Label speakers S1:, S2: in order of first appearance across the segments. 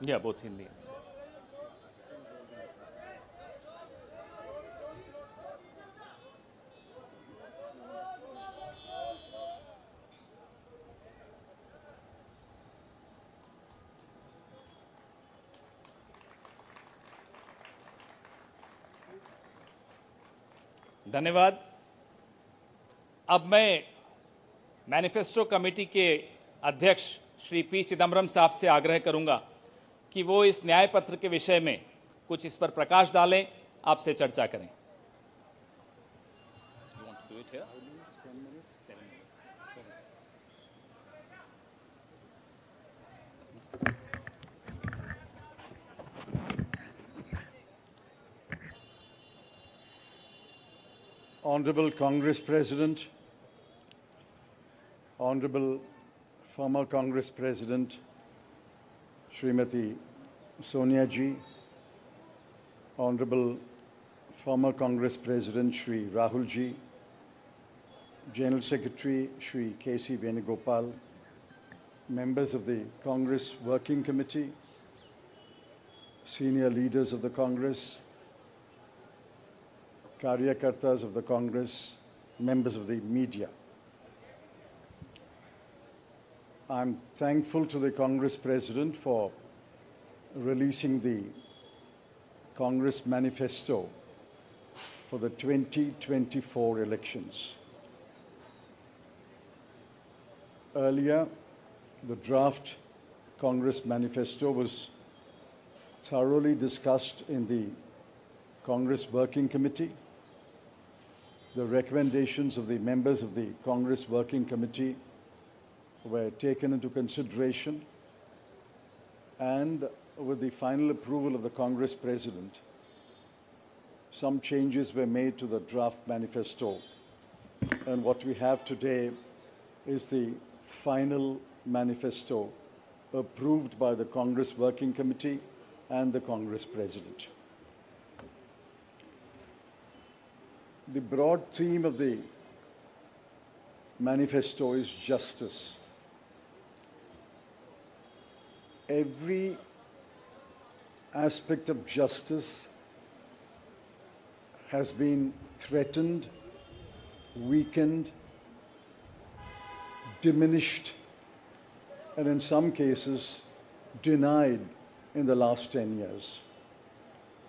S1: Yeah, both Hindi. धन्यवाद। अब मैं मैनिफेस्टो कमेटी के अध्यक्ष श्री पी चिदम्बरम साहब से आग्रह करूंगा कि वो इस न्याय पत्र के विषय में कुछ इस पर प्रकाश डालें, आपसे चर्चा करें।
S2: Honorable Congress President, Honorable former Congress President Srimati Sonia Ji, Honorable former Congress President Shri Rahul Ji, General Secretary Shri K.C. Venugopal, members of the Congress Working Committee, senior leaders of the Congress, Karyakartas of the Congress, members of the media. I'm thankful to the Congress President for releasing the Congress Manifesto for the 2024 elections. Earlier, the draft Congress Manifesto was thoroughly discussed in the Congress Working Committee. The recommendations of the members of the Congress Working Committee were taken into consideration, and with the final approval of the Congress President, some changes were made to the draft manifesto. And what we have today is the final manifesto approved by the Congress Working Committee and the Congress President. The broad theme of the manifesto is justice. Every aspect of justice has been threatened, weakened, diminished, and in some cases denied in the last 10 years,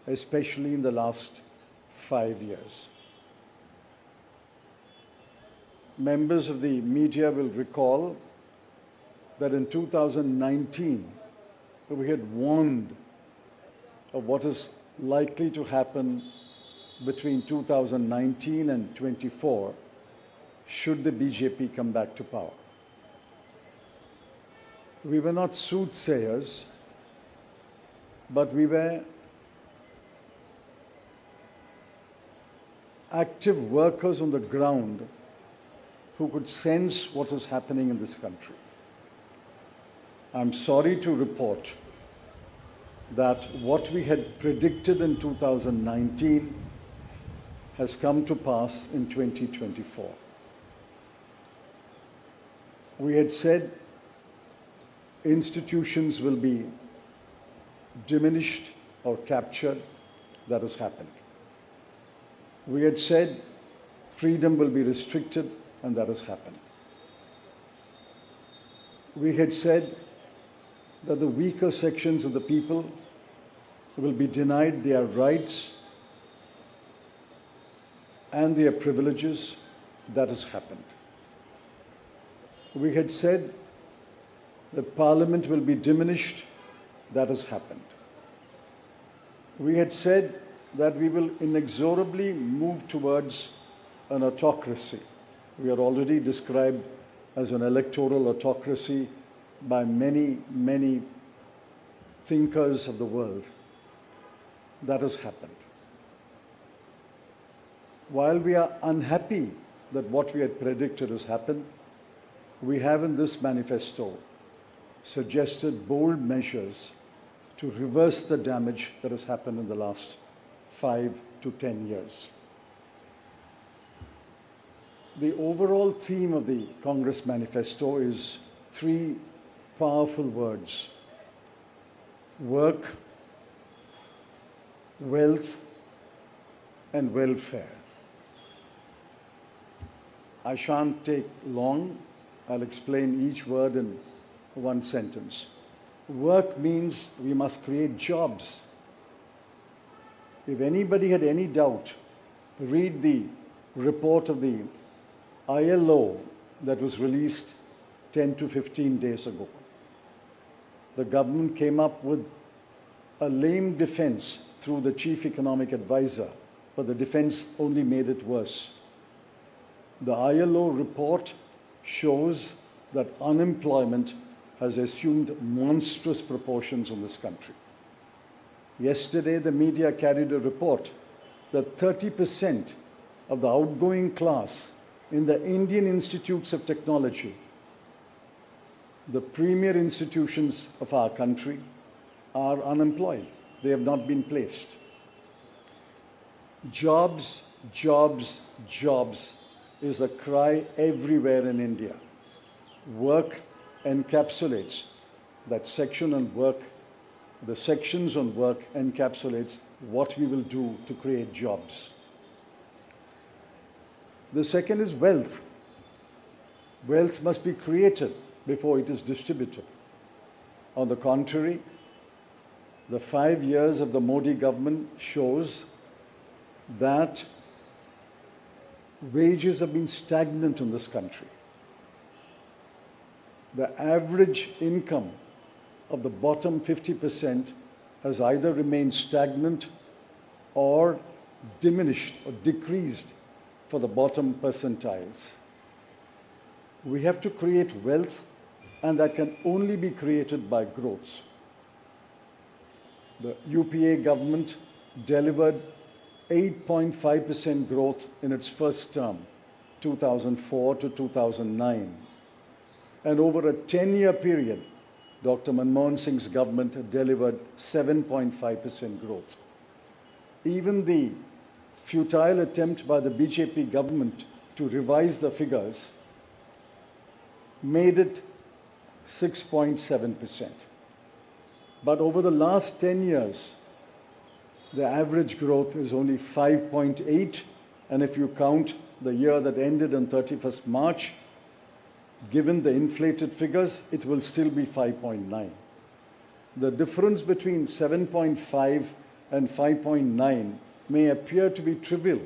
S2: especially in the last 5 years. Members of the media will recall that in 2019, we had warned of what is likely to happen between 2019 and 24 should the BJP come back to power. We were not soothsayers, but we were active workers on the ground who could sense what is happening in this country. I'm sorry to report that what we had predicted in 2019 has come to pass in 2024. We had said institutions will be diminished or captured. That has happened. We had said freedom will be restricted, and that has happened. We had said that the weaker sections of the people will be denied their rights and their privileges. That has happened. We had said that Parliament will be diminished. That has happened. We had said that we will inexorably move towards an autocracy. We are already described as an electoral autocracy by many, many thinkers of the world. That has happened. While we are unhappy that what we had predicted has happened, we have in this manifesto suggested bold measures to reverse the damage that has happened in the last 5 to 10 years. The overall theme of the Congress Manifesto is 3 powerful words: work, wealth, and welfare. I shan't take long. I'll explain each word in one sentence. Work means we must create jobs. If anybody had any doubt, read the report of the ILO that was released 10 to 15 days ago. The government came up with a lame defense through the chief economic advisor, but the defense only made it worse. The ILO report shows that unemployment has assumed monstrous proportions in this country. Yesterday, the media carried a report that 30% of the outgoing class in the Indian institutes of technology, the premier institutions of our country, are unemployed. They have not been placed. Jobs, jobs, jobs is a cry everywhere in India. Work encapsulates that section on work. The sections on work encapsulates what we will do to create jobs. The second is wealth. Wealth must be created before it is distributed. On the contrary, the 5 years of the Modi government shows that wages have been stagnant in this country. The average income of the bottom 50% has either remained stagnant or diminished or decreased for the bottom percentiles. We have to create wealth, and that can only be created by growth. The UPA government delivered 8.5% growth in its first term, 2004 to 2009. And over a 10-year period, Dr. Manmohan Singh's government delivered 7.5% growth. Even the futile attempt by the BJP government to revise the figures made it 6.7%. But over the last 10 years, the average growth is only 5.8, and if you count the year that ended on 31st March, given the inflated figures, it will still be 5.9. The difference between 7.5 and 5.9 may appear to be trivial,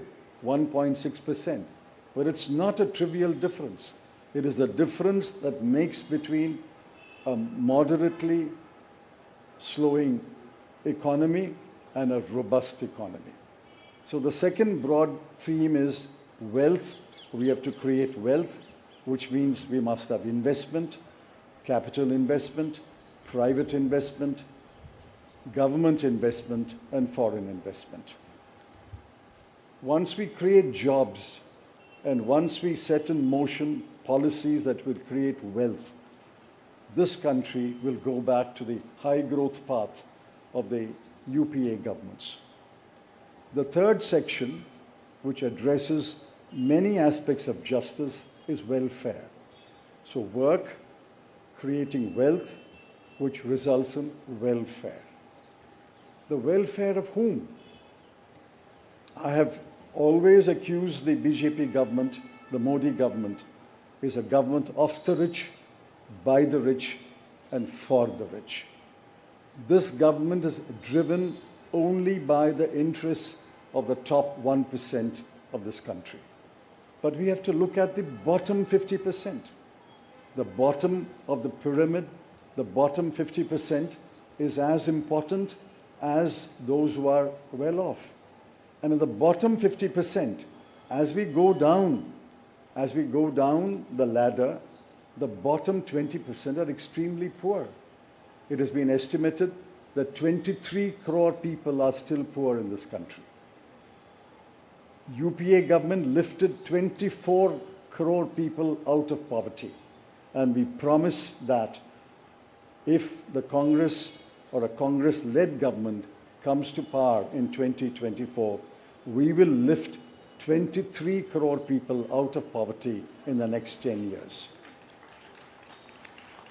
S2: 1.6%, but it's not a trivial difference. It is the difference that makes between a moderately slowing economy and a robust economy. So the second broad theme is wealth. We have to create wealth, which means we must have investment, capital investment, private investment, government investment, and foreign investment. Once we create jobs and once we set in motion policies that will create wealth, this country will go back to the high growth path of the UPA governments. The third section, which addresses many aspects of justice, is welfare. So work, creating wealth, which results in welfare. The welfare of whom? I have always accused the BJP government, the Modi government, is a government of the rich, by the rich, and for the rich. This government is driven only by the interests of the top 1% of this country. But we have to look at the bottom 50%. The bottom of the pyramid, the bottom 50% is as important as those who are well off. And in the bottom 50%, as we go down the ladder, the bottom 20% are extremely poor. It has been estimated that 23 crore people are still poor in this country. UPA government lifted 24 crore people out of poverty. And we promise that if the Congress or a Congress-led government comes to power in 2024, we will lift 23 crore people out of poverty in the next 10 years.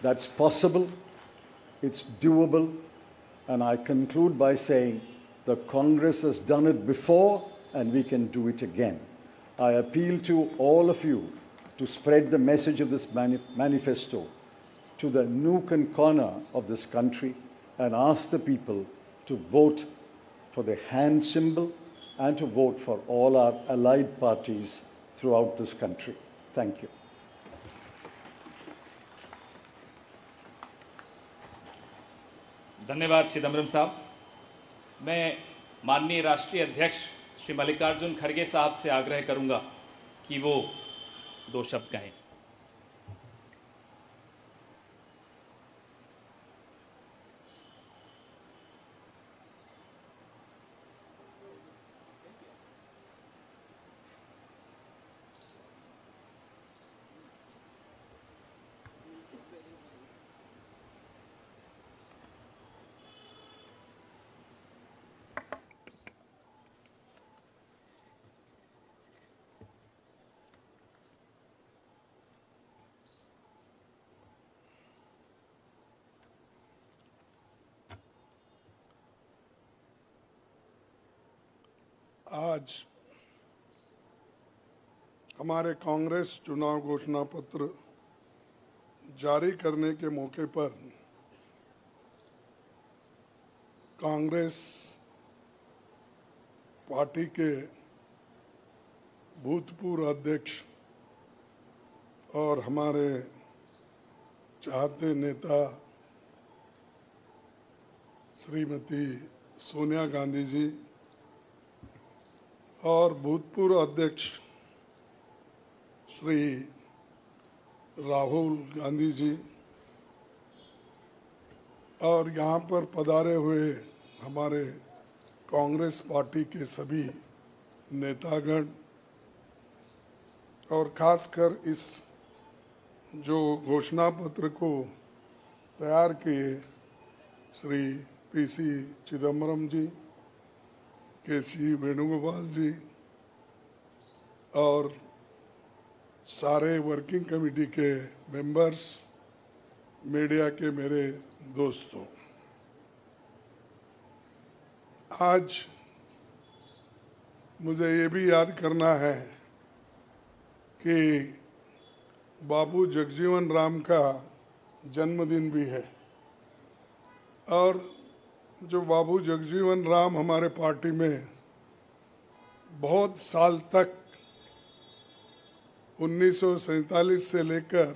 S2: That's possible, it's doable, And I conclude by saying the Congress has done it before and we can do it again. I appeal to all of you to spread the message of this manifesto to the nook and corner of this country and ask the people to vote for the hand symbol and to vote for all our allied parties throughout this country. Thank you.
S1: धन्यवाद चिदम्बरम साहब। मैं माननीय राष्ट्रीय अध्यक्ष श्री मल्लिकार्जुन खड़गे साहब से आग्रह करूंगा कि वो दो शब्द कहें।
S3: आज हमारे कांग्रेस चुनाव घोषणा पत्र जारी करने के मौके पर कांग्रेस पार्टी के भूतपूर्व अध्यक्ष और हमारे चाहते नेता श्रीमती सोनिया गांधी जी और भूतपूर्व अध्यक्ष श्री राहुल गांधी जी और यहाँ पर पधारे हुए हमारे कांग्रेस पार्टी के सभी नेतागण और खासकर इस जो घोषणा पत्र को तैयार किए श्री पीसी चिदम्बरम जी, केसी वेणुगोपाल जी और सारे वर्किंग कमेटी के मेंबर्स, मीडिया के मेरे दोस्तों, आज मुझे ये भी याद करना है कि बाबू जगजीवन राम का जन्मदिन भी है और जो बाबू जगजीवन राम हमारे पार्टी में बहुत साल तक 1947 से लेकर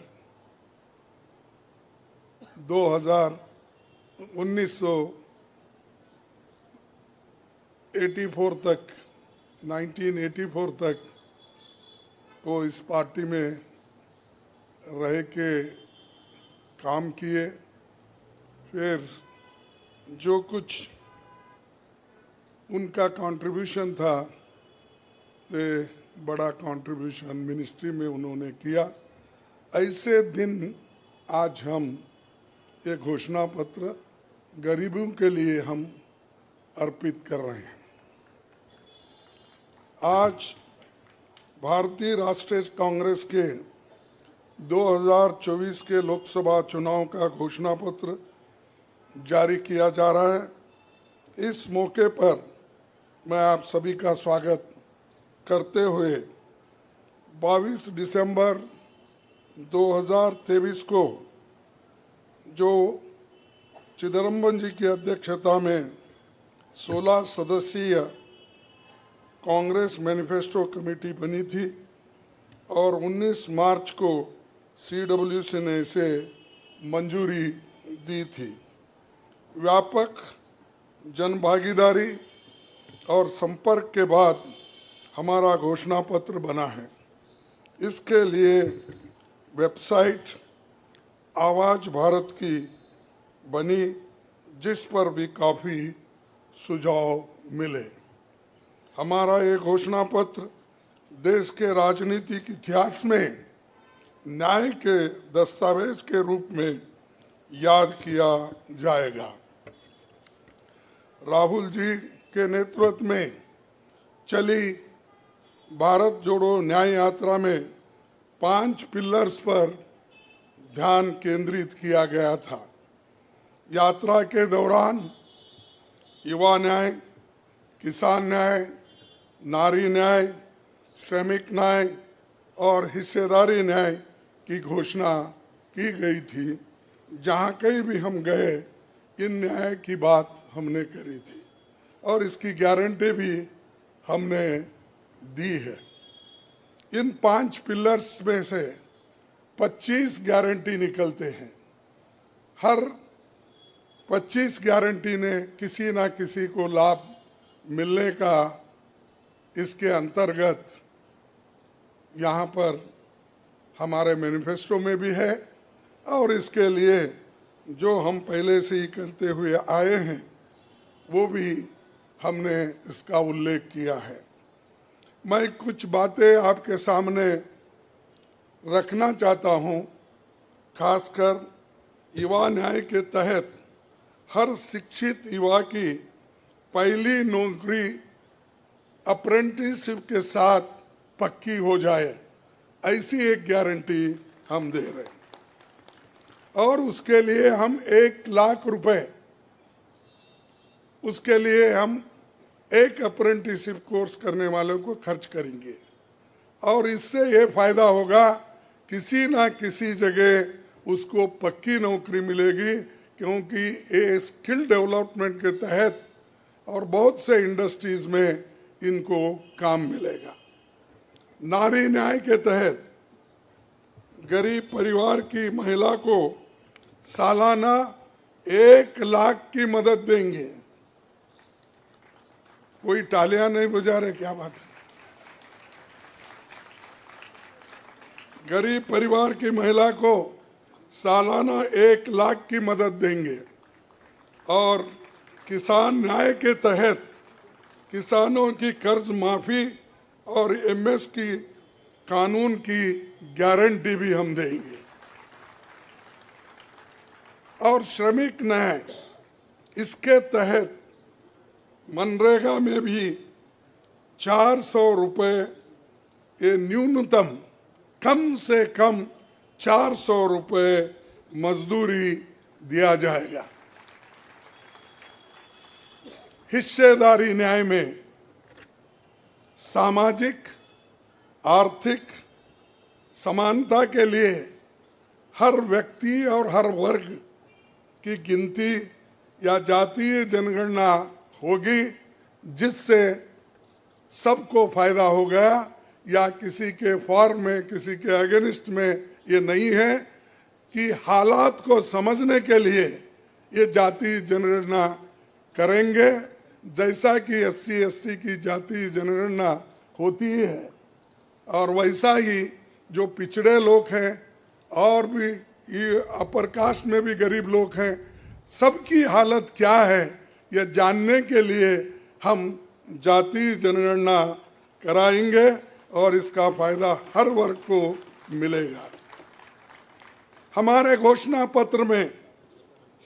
S3: 1984 तक 1984 तक वो इस पार्टी में रह के काम किए। फिर जो कुछ उनका कंट्रीब्यूशन था ये बड़ा कंट्रीब्यूशन मिनिस्ट्री में उन्होंने किया। ऐसे दिन आज हम ये घोषणा पत्र गरीबों के लिए हम अर्पित कर रहे हैं। आज भारतीय राष्ट्रीय कांग्रेस के 2024 के लोकसभा चुनाव का घोषणा पत्र जारी किया जा रहा है। इस मौके पर मैं आप सभी का स्वागत करते हुए 22 दिसंबर 2023 को जो चिदम्बरम जी की अध्यक्षता में 16 सदस्यीय कांग्रेस मैनिफेस्टो कमेटी बनी थी और 19 मार्च को CWC ने इसे मंजूरी दी थी। व्यापक जनभागीदारी और संपर्क के बाद हमारा घोषणा पत्र बना है। इसके लिए वेबसाइट आवाज भारत की बनी, जिस पर भी काफ़ी सुझाव मिले। हमारा ये घोषणा पत्र देश के राजनीतिक इतिहास में न्याय के दस्तावेज के रूप में याद किया जाएगा। राहुल जी के नेतृत्व में चली भारत जोड़ो न्याय यात्रा में 5 पिलर्स पर ध्यान केंद्रित किया गया था। यात्रा के दौरान युवा न्याय, किसान न्याय, नारी न्याय, श्रमिक न्याय और हिस्सेदारी न्याय की घोषणा की गई थी। जहाँ कहीं भी हम गए इन न्याय की बात हमने करी थी और इसकी गारंटी भी हमने दी है। इन 5 पिलर्स में से 25 गारंटी निकलते हैं। हर 25 गारंटी ने किसी ना किसी को लाभ मिलने का इसके अंतर्गत यहाँ पर हमारे मैनिफेस्टो में भी है और इसके लिए जो हम पहले से ही करते हुए आए हैं वो भी हमने इसका उल्लेख किया है। मैं कुछ बातें आपके सामने रखना चाहता हूँ। खासकर युवा न्याय के तहत हर शिक्षित युवा की पहली नौकरी अप्रेंटिसशिप के साथ पक्की हो जाए, ऐसी एक गारंटी हम दे रहे हैं। और उसके लिए हम 1 लाख रुपए, उसके लिए हम एक अप्रेंटिसशिप कोर्स करने वालों को खर्च करेंगे और इससे ये फायदा होगा, किसी ना किसी जगह उसको पक्की नौकरी मिलेगी, क्योंकि ये स्किल डेवलपमेंट के तहत और बहुत से इंडस्ट्रीज में इनको काम मिलेगा। नारी न्याय के तहत गरीब परिवार की महिला को सालाना 1 लाख की मदद देंगे। कोई तालियां नहीं बजा रहे, क्या बात है? गरीब परिवार की महिला को सालाना 1 लाख की मदद देंगे और किसान न्याय के तहत किसानों की कर्ज माफी और एमएस की कानून की गारंटी भी हम देंगे। और श्रमिक न्याय, इसके तहत मनरेगा में भी 400 रुपये, ये न्यूनतम कम से कम 400 रुपये मजदूरी दिया जाएगा। हिस्सेदारी न्याय में सामाजिक आर्थिक समानता के लिए हर व्यक्ति और हर वर्ग की गिनती या जातीय जनगणना होगी, जिससे सबको फायदा होगा, या किसी के फॉर में किसी के अगेंस्ट में ये नहीं है कि हालात को समझने के लिए ये जातीय जनगणना करेंगे, जैसा कि SC ST की जातीय जनगणना होती है और वैसा ही जो पिछड़े लोग हैं और भी ये अपर कास्ट में भी गरीब लोग हैं, सबकी हालत क्या है यह जानने के लिए हम जातीय जनगणना कराएंगे और इसका फायदा हर वर्ग को मिलेगा। हमारे घोषणा पत्र में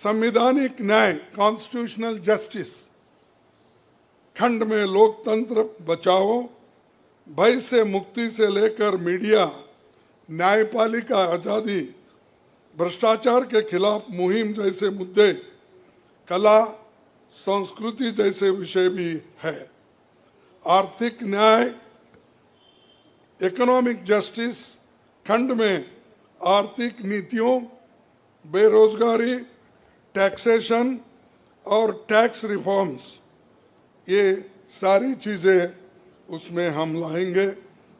S3: संवैधानिक न्याय, कॉन्स्टिट्यूशनल जस्टिस खंड में लोकतंत्र बचाओ, भय से मुक्ति से लेकर मीडिया, न्यायपालिका आजादी, भ्रष्टाचार के खिलाफ मुहिम जैसे मुद्दे, कला संस्कृति जैसे विषय भी है। आर्थिक न्याय, इकोनॉमिक जस्टिस खंड में आर्थिक नीतियों, बेरोजगारी, टैक्सेशन और टैक्स रिफॉर्म्स, ये सारी चीज़ें उसमें हम लाएंगे।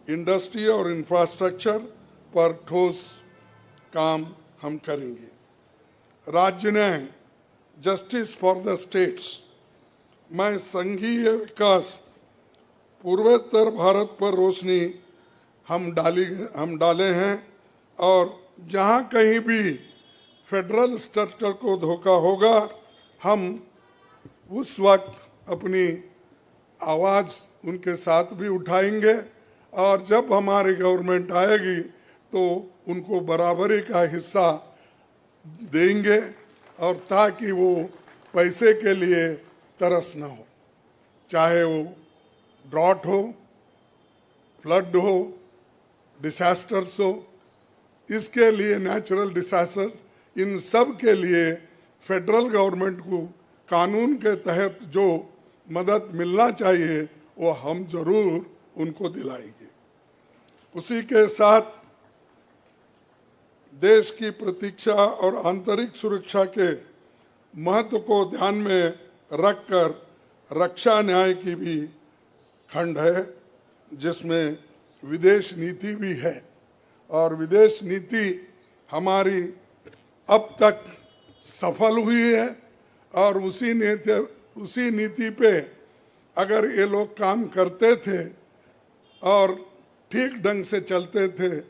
S3: इंडस्ट्री और इंफ्रास्ट्रक्चर पर ठोस काम हम करेंगे। राज्य न्याय, जस्टिस फॉर द स्टेट्स, मैं संघीय विकास, पूर्वोत्तर भारत पर रोशनी हम डाले हैं और जहाँ कहीं भी फेडरल स्ट्रक्चर को धोखा होगा, हम उस वक्त अपनी आवाज़ उनके साथ भी उठाएंगे और जब हमारी गवर्नमेंट आएगी तो उनको बराबरी का हिस्सा देंगे, और ताकि वो पैसे के लिए तरस न हो, चाहे वो ड्रॉट हो, फ्लड हो, डिसास्टर्स हो, इसके लिए नेचुरल डिसास्टर, इन सब के लिए फेडरल गवर्नमेंट को कानून के तहत जो मदद मिलना चाहिए वो हम जरूर उनको दिलाएंगे। उसी के साथ देश की प्रतीक्षा और आंतरिक सुरक्षा के महत्व को ध्यान में रखकर रक्षा न्याय की भी खंड है, जिसमें विदेश नीति भी है। और विदेश नीति हमारी अब तक सफल हुई है और उसी नीति पे अगर ये लोग काम करते थे और ठीक ढंग से चलते थे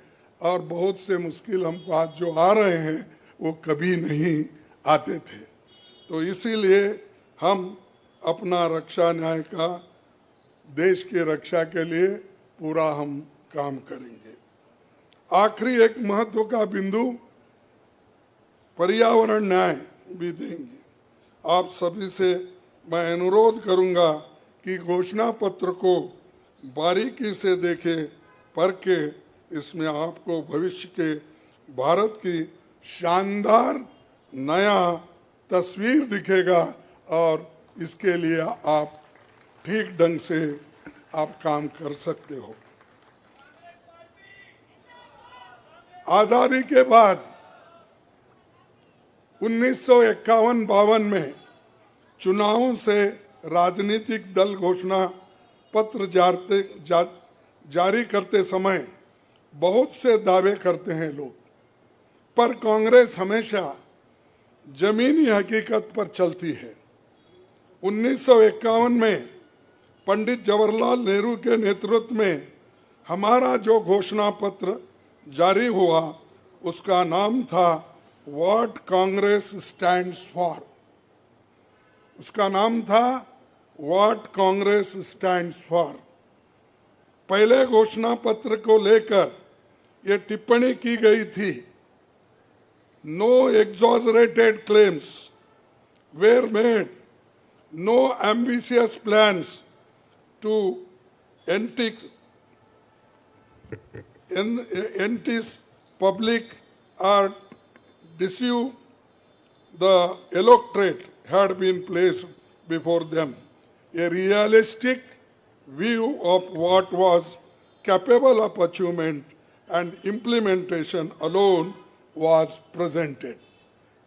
S3: और बहुत से मुश्किल हमको आज जो आ रहे हैं वो कभी नहीं आते थे। तो इसीलिए हम अपना रक्षा न्याय का देश की रक्षा के लिए पूरा हम काम करेंगे। आखिरी एक महत्व का बिंदु पर्यावरण न्याय भी देंगे। आप सभी से मैं अनुरोध करूंगा कि घोषणा पत्र को बारीकी से देखें, पढ़ के इसमें आपको भविष्य के भारत की शानदार नया तस्वीर दिखेगा और इसके लिए आप ठीक ढंग से आप काम कर सकते हो। आजादी के बाद 1951-52 में चुनावों से राजनीतिक दल घोषणा पत्र जारी करते समय बहुत से दावे करते हैं लोग, पर कांग्रेस हमेशा जमीनी हकीकत पर चलती है। 1951 में पंडित जवाहरलाल नेहरू के नेतृत्व में हमारा जो घोषणा पत्र जारी हुआ उसका नाम था व्हाट कांग्रेस स्टैंड्स फॉर। उसका नाम था व्हाट कांग्रेस स्टैंड्स फॉर। पहले घोषणा पत्र को लेकर ये टिप्पणी की गई थी, no exaggerated claims were made, no ambitious plans to entice public or deceive the electorate had been placed before them. A realistic view of what was capable of achievement and implementation alone was presented.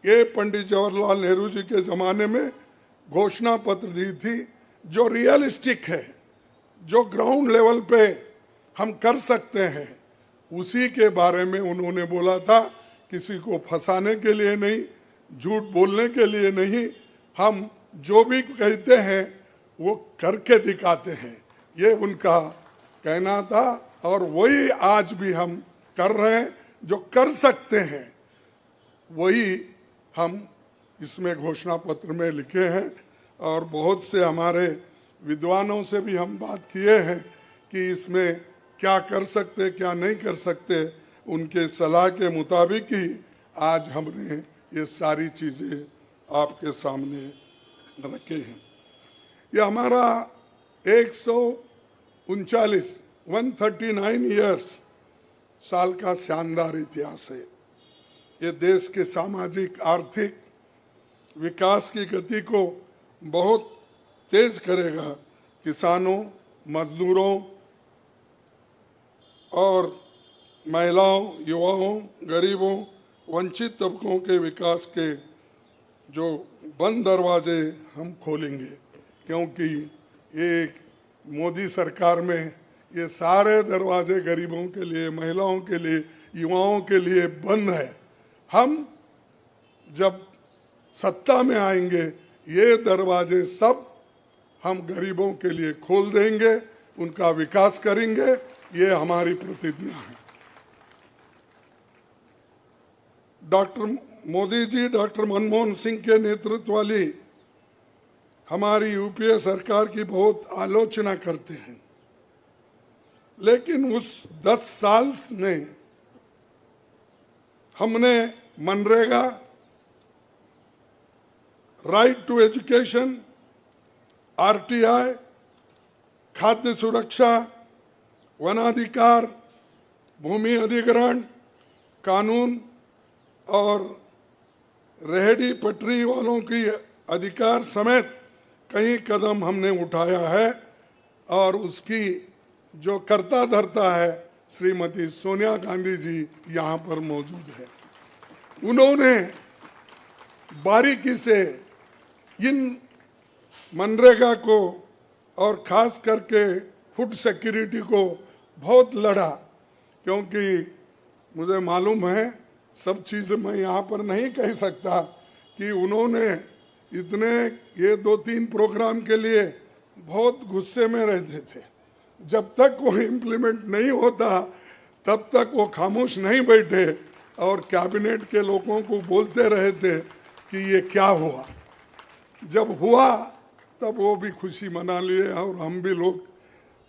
S3: ये पंडित जवाहरलाल नेहरू जी के ज़माने में घोषणा पत्र दी थी जो realistic है, जो ग्राउंड लेवल पे हम कर सकते हैं, उसी के बारे में उन्होंने बोला था। किसी को फंसाने के लिए नहीं, झूठ बोलने के लिए नहीं, हम जो भी कहते हैं वो करके दिखाते हैं, ये उनका कहना था। और वही आज भी हम कर रहे हैं, जो कर सकते हैं वही हम इसमें घोषणा पत्र में लिखे हैं। और बहुत से हमारे विद्वानों से भी हम बात किए हैं कि इसमें क्या कर सकते क्या नहीं कर सकते, उनके सलाह के मुताबिक ही आज हमने ये सारी चीज़ें आपके सामने रखे हैं। ये हमारा 139 ईयर्स साल का शानदार इतिहास है। ये देश के सामाजिक आर्थिक विकास की गति को बहुत तेज करेगा। किसानों, मजदूरों और महिलाओं, युवाओं, गरीबों, वंचित तबकों के विकास के जो बंद दरवाजे हम खोलेंगे, क्योंकि ये मोदी सरकार में ये सारे दरवाजे गरीबों के लिए, महिलाओं के लिए, युवाओं के लिए बंद है। हम जब सत्ता में आएंगे ये दरवाजे सब हम गरीबों के लिए खोल देंगे, उनका विकास करेंगे, ये हमारी प्रतिज्ञा है। डॉक्टर मोदी जी, डॉक्टर मनमोहन सिंह के नेतृत्व वाली हमारी यूपीए सरकार की बहुत आलोचना करते हैं, लेकिन उस 10 साल में हमने मनरेगा, राइट टू एजुकेशन, आरटीआई, खाद्य सुरक्षा, वनाधिकार, भूमि अधिग्रहण कानून और रेहड़ी पटरी वालों की अधिकार समेत कई कदम हमने उठाया है और उसकी जो कर्ता धर्ता है श्रीमती सोनिया गांधी जी यहाँ पर मौजूद है। उन्होंने बारीकी से इन मनरेगा को और खास करके फूड सिक्योरिटी को बहुत लड़ा, क्योंकि मुझे मालूम है सब चीज़ मैं यहाँ पर नहीं कह सकता कि उन्होंने इतने ये 2-3 प्रोग्राम के लिए बहुत गुस्से में रहते थे। जब तक वो इम्प्लीमेंट नहीं होता तब तक वो खामोश नहीं बैठे और कैबिनेट के लोगों को बोलते रहे थे कि ये क्या हुआ। जब हुआ तब वो भी खुशी मना लिए और हम भी लोग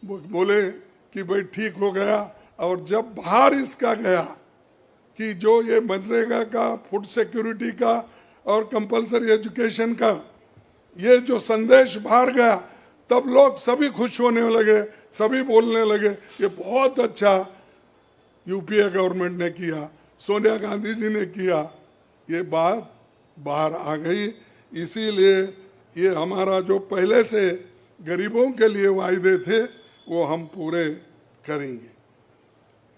S3: बोले कि भाई ठीक हो गया। और जब बाहर इसका गया कि जो ये मनरेगा का, फूड सिक्योरिटी का और कंपलसरी एजुकेशन का ये जो संदेश बाहर गया, तब लोग सभी खुश होने लगे, सभी बोलने लगे ये बहुत अच्छा यूपीए गवर्नमेंट ने किया, सोनिया गांधी जी ने किया। ये बात बाहर आ गई। इसीलिए ये हमारा जो पहले से गरीबों के लिए वायदे थे वो हम पूरे करेंगे।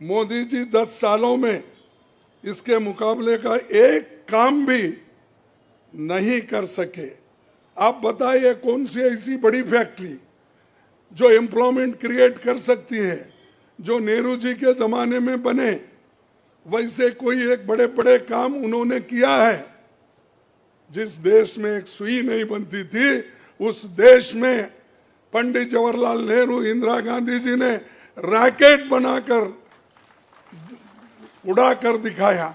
S3: मोदी जी 10 सालों में इसके मुकाबले का एक काम भी नहीं कर सके। आप बताइए कौन सी ऐसी बड़ी फैक्ट्री जो एम्प्लॉयमेंट क्रिएट कर सकती है, जो नेहरू जी के जमाने में बने वैसे कोई एक बड़े बड़े काम उन्होंने किया है। जिस देश में एक सुई नहीं बनती थी उस देश में पंडित जवाहरलाल नेहरू, इंदिरा गांधी जी ने रॉकेट बनाकर उड़ाकर दिखाया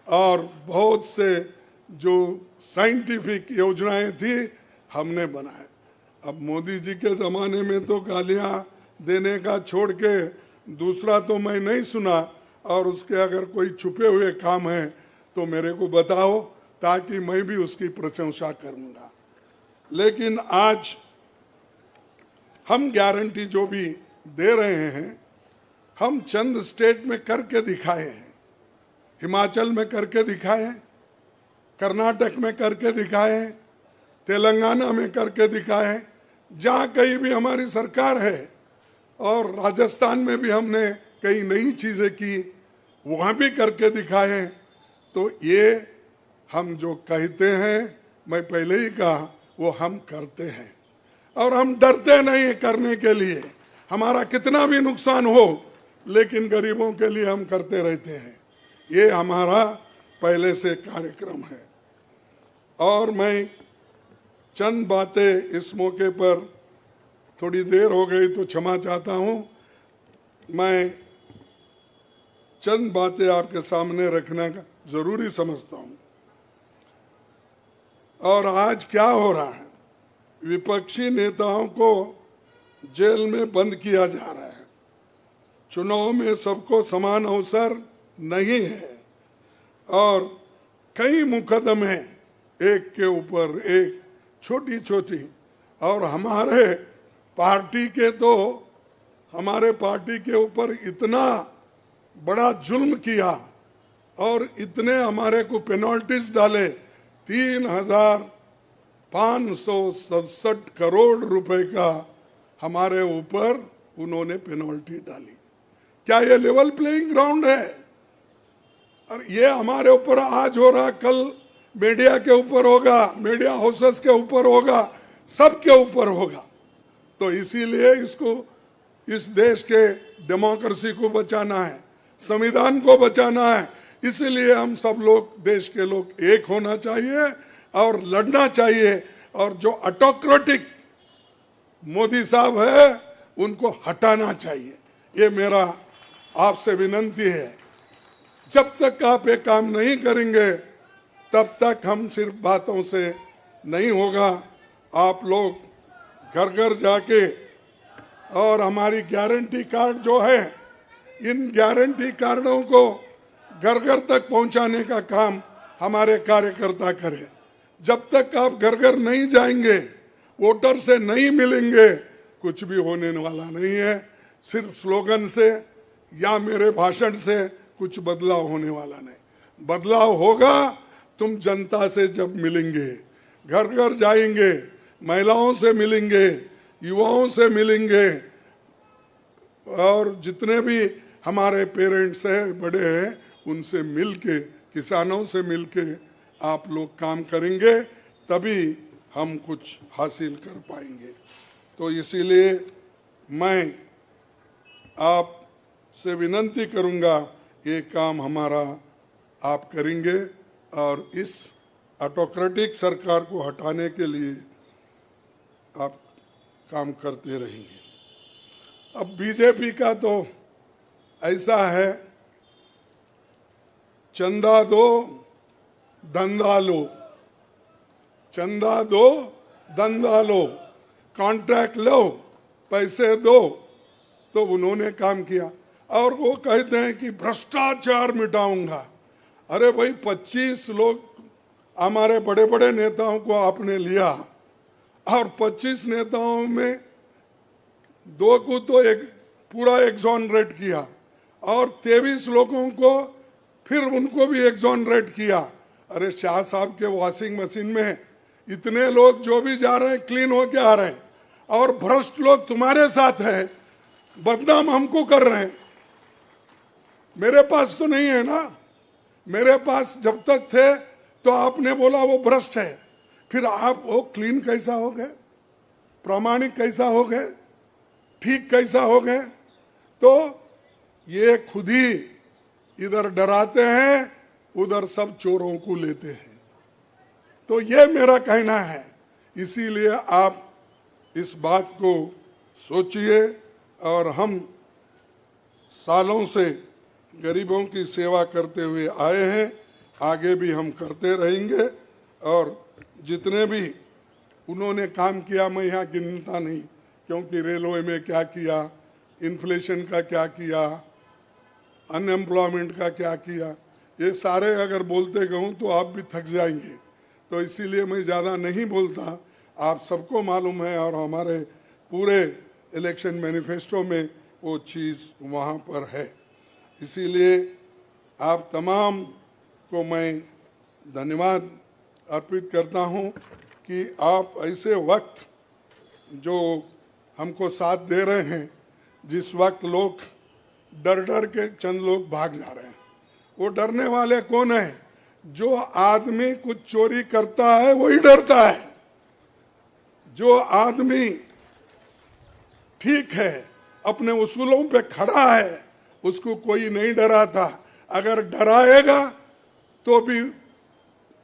S3: और बहुत से जो साइंटिफिक योजनाएं थी हमने बनाए। अब मोदी जी के ज़माने में तो गालियां देने का छोड़ के दूसरा तो मैं नहीं सुना, और उसके अगर कोई छुपे हुए काम है तो मेरे को बताओ ताकि मैं भी उसकी प्रशंसा करूंगा। लेकिन आज हम गारंटी जो भी दे रहे हैं हम चंद स्टेट में करके दिखाए हैं। हिमाचल में करके दिखाए, कर्नाटक में करके दिखाए, तेलंगाना में करके दिखाए, जहाँ कहीं भी हमारी सरकार है, और राजस्थान में भी हमने कई नई चीज़ें की, वहाँ भी करके दिखाए। तो ये हम जो कहते हैं, मैं पहले ही कहा, वो हम करते हैं और हम डरते नहीं करने के लिए। हमारा कितना भी नुकसान हो लेकिन गरीबों के लिए हम करते रहते हैं। ये हमारा पहले से कार्यक्रम है। और मैं चंद बातें इस मौके पर, थोड़ी देर हो गई तो क्षमा चाहता हूँ, मैं चंद बातें आपके सामने रखना जरूरी समझता हूँ। और आज क्या हो रहा है, विपक्षी नेताओं को जेल में बंद किया जा रहा है। चुनाव में सबको समान अवसर नहीं है और कई मुकदमे एक के ऊपर एक, छोटी छोटी, और हमारे पार्टी के ऊपर इतना बड़ा जुल्म किया और इतने हमारे को पेनल्टीज डाले। 3,567 करोड़ रुपए का हमारे ऊपर उन्होंने पेनल्टी डाली। क्या ये लेवल प्लेइंग ग्राउंड है? और ये हमारे ऊपर आज हो रहा, कल मीडिया के ऊपर होगा, मीडिया हाउसेस के ऊपर होगा, सबके ऊपर होगा। तो इसीलिए इसको, इस देश के डेमोक्रेसी को बचाना है, संविधान को बचाना है। इसीलिए हम सब लोग, देश के लोग एक होना चाहिए और लड़ना चाहिए। और जो ऑटोक्रेटिक मोदी साहब है उनको हटाना चाहिए। ये मेरा आपसे विनती है। जब तक आप ये काम नहीं करेंगे तब तक हम सिर्फ बातों से नहीं होगा। आप लोग घर घर जाके, और हमारी गारंटी कार्ड जो है, इन गारंटी कार्डों को घर घर तक पहुंचाने का काम हमारे कार्यकर्ता करें। जब तक आप घर घर नहीं जाएंगे, वोटर से नहीं मिलेंगे, कुछ भी होने वाला नहीं है। सिर्फ स्लोगन से या मेरे भाषण से कुछ बदलाव होने वाला नहीं। बदलाव होगा तुम जनता से जब मिलेंगे, घर घर जाएंगे, महिलाओं से मिलेंगे, युवाओं से मिलेंगे, और जितने भी हमारे पेरेंट्स हैं, बड़े हैं, उनसे मिलके, किसानों से मिलके आप लोग काम करेंगे, तभी हम कुछ हासिल कर पाएंगे। तो इसीलिए मैं आपसे विनंती करूंगा, ये काम हमारा आप करेंगे और इस ऑटोक्रेटिक सरकार को हटाने के लिए आप काम करते रहेंगे। अब बीजेपी का तो ऐसा है, चंदा दो धंधा लो, चंदा दो धंधा लो, कॉन्ट्रैक्ट लो, पैसे दो। तो उन्होंने काम किया और वो कहते हैं कि भ्रष्टाचार मिटाऊंगा। अरे भाई, 25 लोग हमारे बड़े बड़े नेताओं को आपने लिया और 25 नेताओं में 2 को तो एक पूरा एक्सोनरेट किया और 23 लोगों को फिर उनको भी एक्सोनरेट किया। अरे शाह साहब के वॉशिंग मशीन में इतने लोग जो भी जा रहे हैं क्लीन होके आ रहे हैं, और भ्रष्ट लोग तुम्हारे साथ हैं, बदनाम हमको कर रहे हैं। मेरे पास तो नहीं है ना, मेरे पास जब तक थे तो आपने बोला वो भ्रष्ट है, फिर आप वो क्लीन कैसा हो गए, प्रामाणिक कैसा हो गए, ठीक कैसा हो गए? तो ये खुद ही इधर डराते हैं, उधर सब चोरों को लेते हैं। तो ये मेरा कहना है। इसीलिए आप इस बात को सोचिए, और हम सालों से गरीबों की सेवा करते हुए आए हैं, आगे भी हम करते रहेंगे। और जितने भी उन्होंने काम किया, मैं यहाँ गिनता नहीं, क्योंकि रेलवे में क्या किया, इन्फ्लेशन का क्या किया, अनएम्प्लॉयमेंट का क्या किया, ये सारे अगर बोलते कहूँ तो आप भी थक जाएंगे। तो इसीलिए मैं ज़्यादा नहीं बोलता, आप सबको मालूम है, और हमारे पूरे इलेक्शन मैनिफेस्टो में वो चीज़ वहाँ पर है। इसीलिए आप तमाम को मैं धन्यवाद अर्पित करता हूँ कि आप ऐसे वक्त जो हमको साथ दे रहे हैं, जिस वक्त लोग डर डर के चंद लोग भाग जा रहे हैं। वो डरने वाले कौन है? जो आदमी कुछ चोरी करता है वही डरता है। जो आदमी ठीक है, अपने उसूलों पे खड़ा है, उसको कोई नहीं डराता। अगर डराएगा तो भी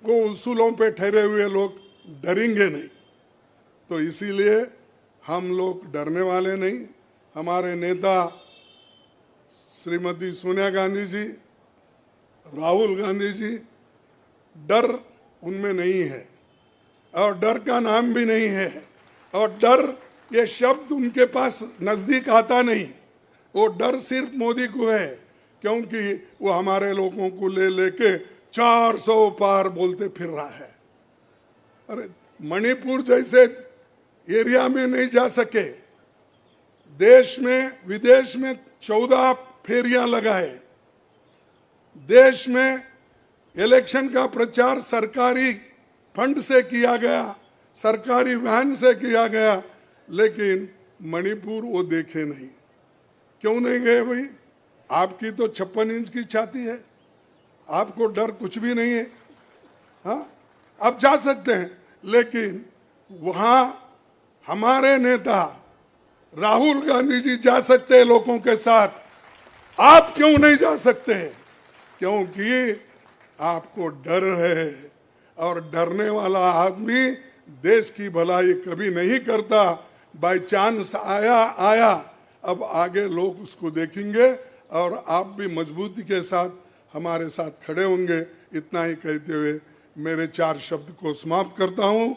S3: वो उसूलों पे ठहरे हुए लोग डरेंगे नहीं। तो इसीलिए हम लोग डरने वाले नहीं। हमारे नेता श्रीमती सोनिया गांधी जी, राहुल गांधी जी, डर उनमें नहीं है और डर का नाम भी नहीं है, और डर ये शब्द उनके पास नजदीक आता नहीं। वो डर सिर्फ मोदी को है, क्योंकि वो हमारे लोगों को ले लेके 400 पार बोलते फिर रहा है। अरे मणिपुर जैसे एरिया में नहीं जा सके, देश में विदेश में 14 फेरियां लगाए, देश में इलेक्शन का प्रचार सरकारी फंड से किया गया, सरकारी वैन से किया गया, लेकिन मणिपुर वो देखे नहीं। क्यों नहीं गए भाई? आपकी तो 56 इंच की छाती है, आपको डर कुछ भी नहीं है। हाँ, आप जा सकते हैं, लेकिन वहां हमारे नेता राहुल गांधी जी जा सकते हैं लोगों के साथ, आप क्यों नहीं जा सकते? क्योंकि आपको डर है, और डरने वाला आदमी देश की भलाई कभी नहीं करता। बाय चांस आया, अब आगे लोग उसको देखेंगे और आप भी मजबूती के साथ हमारे साथ खड़े होंगे। इतना ही कहते हुए मेरे 4 शब्द को समाप्त करता हूं।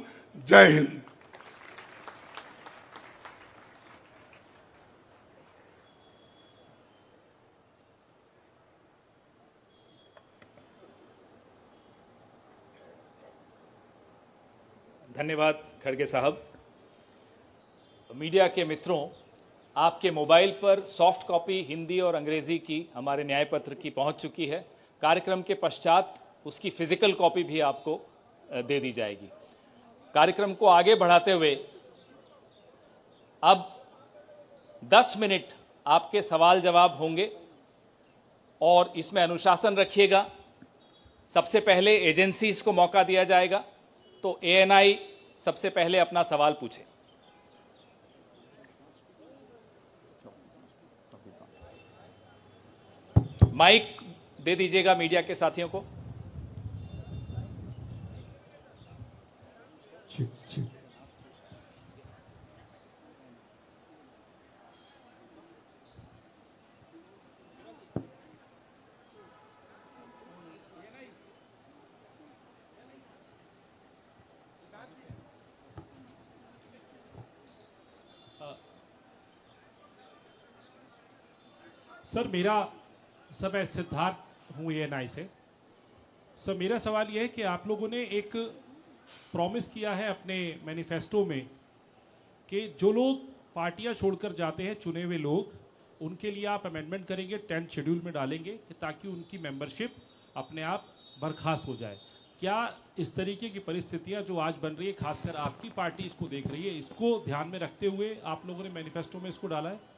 S3: जय हिंद।
S1: धन्यवाद खड़गे साहब। मीडिया के मित्रों, आपके मोबाइल पर सॉफ्ट कॉपी हिंदी और अंग्रेजी की हमारे न्याय पत्र की पहुंच चुकी है। कार्यक्रम के पश्चात उसकी फिजिकल कॉपी भी आपको दे दी जाएगी। कार्यक्रम को आगे बढ़ाते हुए अब 10 मिनट आपके सवाल जवाब होंगे और इसमें अनुशासन रखिएगा। सबसे पहले एजेंसीज को मौका दिया जाएगा, तो एएनआई सबसे पहले अपना सवाल पूछे। माइक दे दीजिएगा मीडिया के साथियों को।
S4: सर मैं सिद्धार्थ हूँ एएनआई से। सर मेरा सवाल यह है कि आप लोगों ने एक प्रॉमिस किया है अपने मैनिफेस्टो में कि जो लोग पार्टियां छोड़कर जाते हैं, चुने हुए लोग, उनके लिए आप अमेंडमेंट करेंगे, 10th शेड्यूल में डालेंगे कि ताकि उनकी मेंबरशिप अपने आप बर्खास्त हो जाए। क्या इस तरीके की परिस्थितियां जो आज बन रही है, खासकर आपकी पार्टी इसको देख रही है, इसको ध्यान में रखते हुए आप लोगों ने मैनिफेस्टो में इसको डाला है?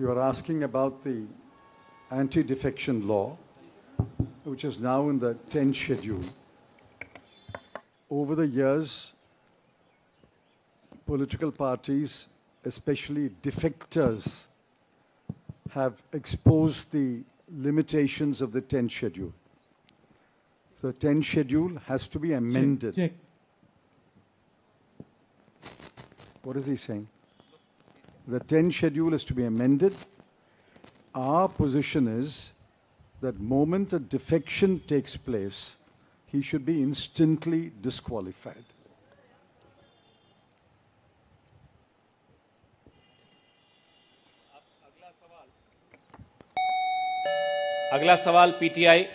S2: You are asking about the anti-defection law, which is now in the 10th schedule. Over the years, political parties, especially defectors, have exposed the limitations of the 10th schedule. So the 10th schedule has to be amended.
S4: Check.
S2: What is he saying? The 10th schedule is to be amended. Our position is that moment a defection takes place, he should be instantly disqualified.
S1: अगला सवाल PTI.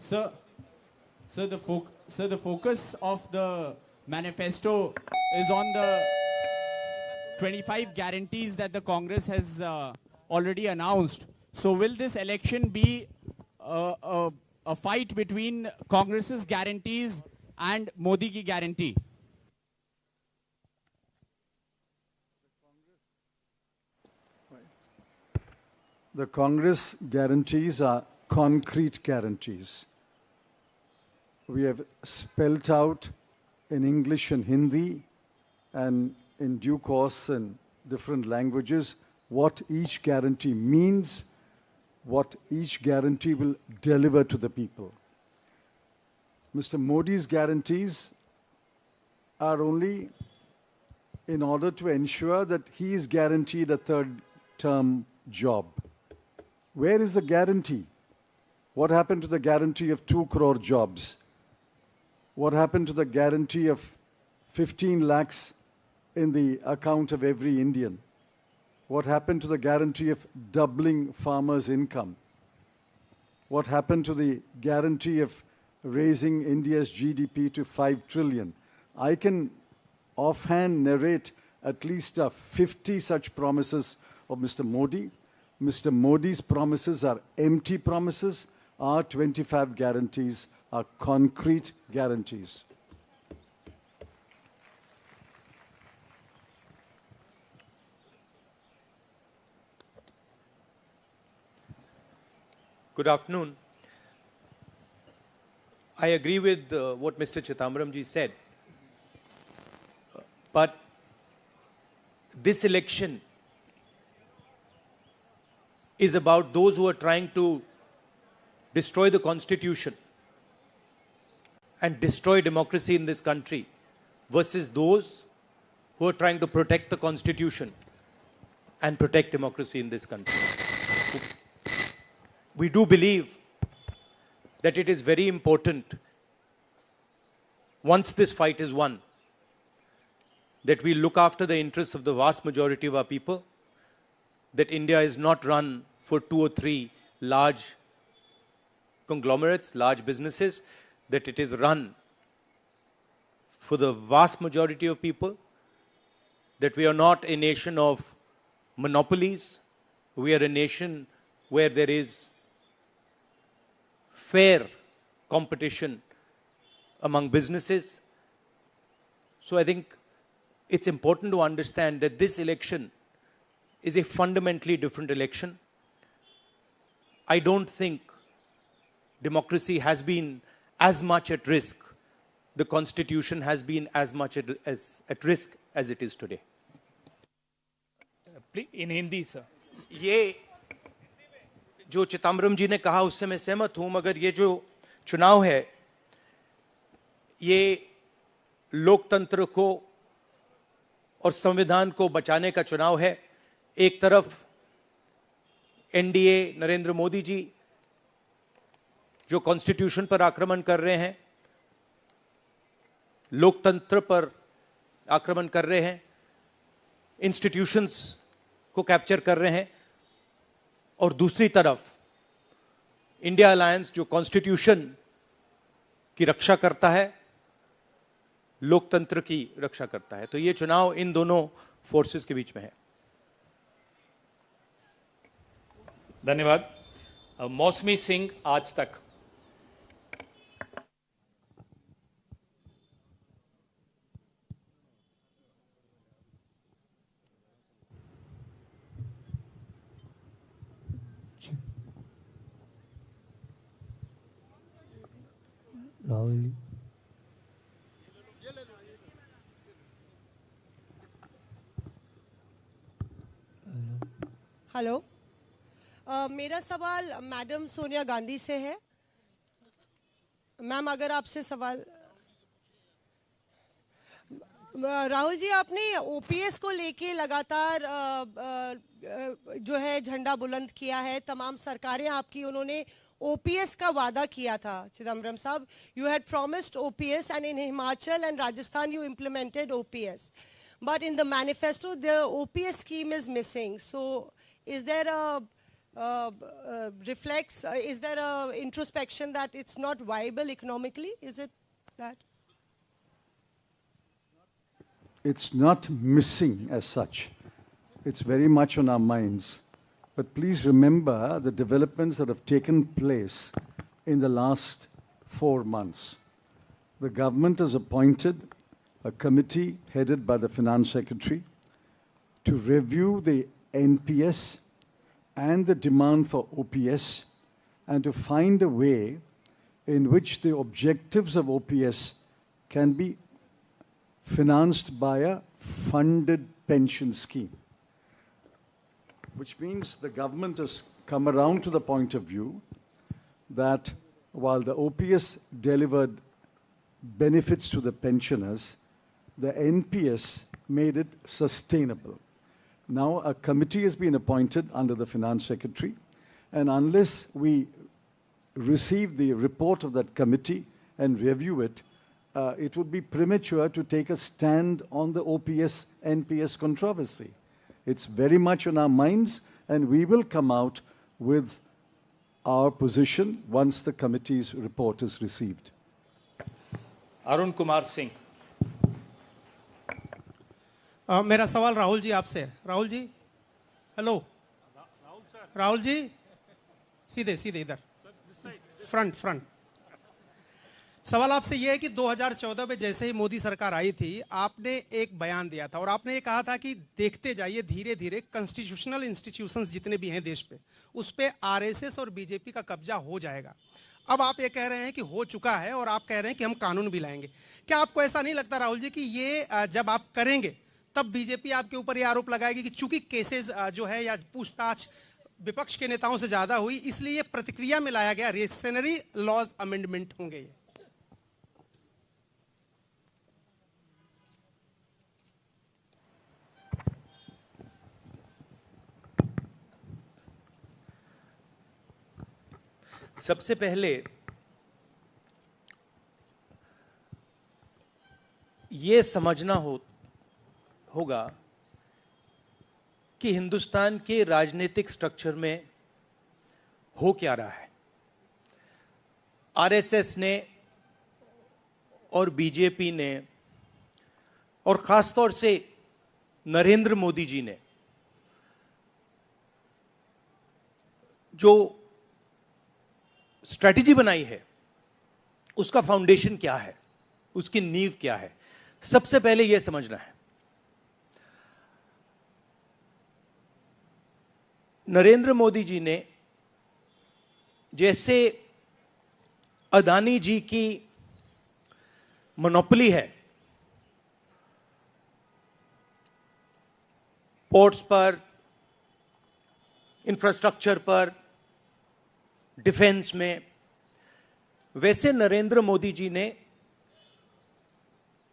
S5: Sir, the focus of the manifesto is on the 25 guarantees that the Congress has already announced. So will this election be a fight between Congress's guarantees and Modi ki guarantee?
S2: The Congress guarantees are concrete guarantees. We have spelt out in English and Hindi and in due course in different languages what each guarantee means, what each guarantee will deliver to the people. Mr. Modi's guarantees are only in order to ensure that he is guaranteed a third-term job. Where is the guarantee? What happened to the guarantee of 2 crore jobs? What happened to the guarantee of 15 lakhs in the account of every Indian? What happened to the guarantee of doubling farmers' income? What happened to the guarantee of raising India's GDP to 5 trillion? I can offhand narrate at least 50 such promises of Mr. Modi. Mr. Modi's promises are empty promises. Our 25 guarantees are concrete guarantees.
S6: Good afternoon. I agree with what Mr. Chidambaram ji said. But this election is about those who are trying to destroy the Constitution and destroy democracy in this country versus those who are trying to protect the Constitution and protect democracy in this country. We do believe that it is very important once this fight is won, that we look after the interests of the vast majority of our people, that India is not run for 2 or 3 large conglomerates, large businesses, that it is run for the vast majority of people, that we are not a nation of monopolies, we are a nation where there is fair competition among businesses. So I think it's important to understand that this election is a fundamentally different election. I don't think democracy has been as much at risk, the constitution has been as much at risk as it is today.
S1: In Hindi, sir.
S6: ये जो चिदम्बरम जी ने कहा उससे मैं सहमत हूं, मगर ये जो चुनाव है ये लोकतंत्र को और संविधान को बचाने का चुनाव है। एक तरफ एनडीए नरेंद्र मोदी जी जो कॉन्स्टिट्यूशन पर आक्रमण कर रहे हैं, लोकतंत्र पर आक्रमण कर रहे हैं, इंस्टीट्यूशंस को कैप्चर कर रहे हैं, और दूसरी तरफ इंडिया अलायंस जो कॉन्स्टिट्यूशन की रक्षा करता है, लोकतंत्र की रक्षा करता है। तो ये चुनाव इन दोनों फोर्सेस के बीच में है।
S1: धन्यवाद। मौसमी सिंह, आज तक।
S7: राहुल
S8: हेलो, मेरा सवाल मैडम सोनिया गांधी से है। मैम, अगर आपसे सवाल, राहुल जी, आपने ओपीएस को लेके लगातार जो है झंडा बुलंद किया है। तमाम सरकारें आपकी, उन्होंने ओपीएस का वादा किया था। चिदम्बरम साहब, you had promised OPS and in Himachal and Rajasthan you implemented OPS, but in the manifesto the OPS scheme is missing. So is there is there a introspection that it's not viable economically? Is it that?
S2: It's not missing as such. It's very much on our minds. But please remember the developments that have taken place in the last 4 months. The government has appointed a committee headed by the Finance Secretary to review the NPS and the demand for OPS and to find a way in which the objectives of OPS can be financed by a funded pension scheme. Which means the government has come around to the point of view that while the OPS delivered benefits to the pensioners, the NPS made it sustainable. Now a committee has been appointed under the Finance Secretary, and unless we receive the report of that committee and review it, it would be premature to take a stand on the OPS-NPS controversy. It's very much on our minds, and we will come out with our position once the committee's report is received.
S1: Arun Kumar Singh.
S9: मेरा सवाल राहुल जी आपसे है। Rahul ji, hello. Rahul ji, सीधे सीधे इधर, front. सवाल आपसे यह है कि 2014 में जैसे ही मोदी सरकार आई थी, आपने एक बयान दिया था और आपने ये कहा था कि देखते जाइए धीरे धीरे कॉन्स्टिट्यूशनल इंस्टीट्यूशंस जितने भी हैं देश पे, उस पे आरएसएस और बीजेपी का कब्जा हो जाएगा। अब आप ये कह रहे हैं कि हो चुका है और आप कह रहे हैं कि हम कानून भी लाएंगे। क्या आपको ऐसा नहीं लगता राहुल जी कि ये जब आप करेंगे तब बीजेपी आपके ऊपर ये आरोप लगाएगी कि चूंकि केसेस जो है या पूछताछ विपक्ष के नेताओं से ज्यादा हुई, इसलिए ये प्रतिक्रिया में लाया गया रिएक्शनरी लॉज अमेंडमेंट होंगे ये?
S6: सबसे पहले ये समझना होगा कि हिंदुस्तान के राजनीतिक स्ट्रक्चर में हो क्या रहा है। आरएसएस ने और बीजेपी ने और खासतौर से नरेंद्र मोदी जी ने जो स्ट्रैटेजी बनाई है, उसका फाउंडेशन क्या है, उसकी नींव क्या है, सबसे पहले यह समझना है। नरेंद्र मोदी जी ने जैसे अदानी जी की मोनोपोली है पोर्ट्स पर, इंफ्रास्ट्रक्चर पर, डिफेंस में, वैसे नरेंद्र मोदी जी ने